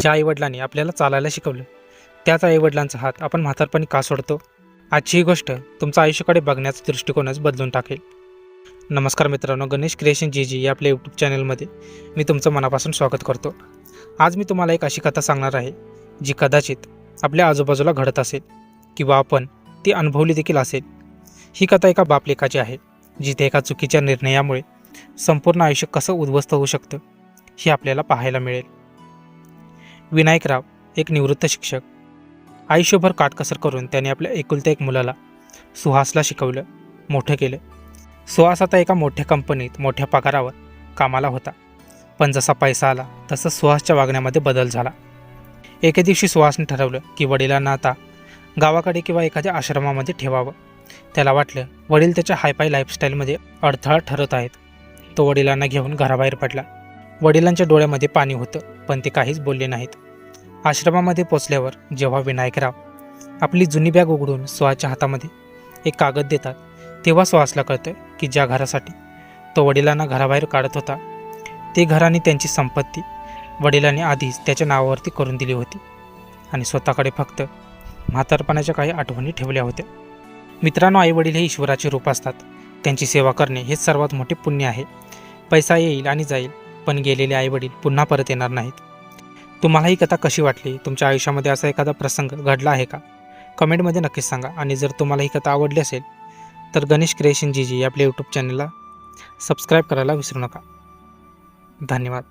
ज्या आईवडिलांनी आपल्याला चालायला शिकवलं त्याच आईवडिलांचा हात आपण म्हातारपणी का सोडतो? आजची ही गोष्ट तुमच्या आयुष्याकडे बघण्याचा दृष्टिकोनच बदलून टाकेल. नमस्कार मित्रांनो, गणेश क्रिएशन जी या आपल्या यूट्यूब चॅनलमध्ये मी तुमचं मनापासून स्वागत करतो. आज मी तुम्हाला एक अशी कथा सांगणार आहे जी कदाचित आपल्या आजूबाजूला घडत असेल किंवा आपण ती अनुभवली देखील असेल. ही कथा एका बापलेकाची आहे जिथे एका चुकीच्या निर्णयामुळे संपूर्ण आयुष्य कसं उद्ध्वस्त होऊ शकतं हे आपल्याला पाहायला मिळेल. विनायकराव एक निवृत्त शिक्षक. आयुष्यभर काटकसर करून त्याने आपल्या एकुलत्या एक मुलाला सुहासला शिकवलं, मोठं केलं. सुहास आता एका मोठ्या कंपनीत मोठ्या पगारावर कामाला होता. पण जसा पैसा आला तसं सुहासच्या वागण्यामध्ये बदल झाला. एके दिवशी सुहासने ठरवलं की वडिलांना आता गावाकडे किंवा एखाद्या आश्रमामध्ये ठेवावं. त्याला वाटलं वडील त्याच्या हायफाय लाईफस्टाईलमध्ये अडथळा ठरत आहेत. तो वडिलांना घेऊन घराबाहेर पडला. वडिलांच्या डोळ्यामध्ये पाणी होतं पण ते काहीच बोलले नाहीत. आश्रमामध्ये पोचल्यावर जेव्हा विनायकराव आपली जुनी बॅग उघडून सुहासच्या हातामध्ये एक कागद देतात तेव्हा सुहासला कळतं की ज्या घरासाठी तो वडिलांना घराबाहेर काढत होता ते घर आणि त्यांची संपत्ती वडिलांनी आधीच त्याच्या नावावरती करून दिली होती आणि स्वतःकडे फक्त म्हातारपणाच्या काही आठवणी ठेवल्या होत्या. मित्रांनो, आईवडील हे ईश्वराचे रूप असतात. त्यांची सेवा करणे हेच सर्वात मोठे पुण्य आहे. पैसा येईल आणि जाईल पण गेलेले आईवडील पुन्हा परत येणार नाहीत. तुम्हाला ही कथा कशी वाटली? तुमच्या आयुष्यामध्ये असा एखादा प्रसंग घडला आहे का? कमेंटमध्ये नक्कीच सांगा. आणि जर तुम्हाला ही कथा आवडली असेल तर गणेश क्रिएशन जी आपल्या यूट्यूब चॅनलला सबस्क्राईब करायला विसरू नका. धन्यवाद.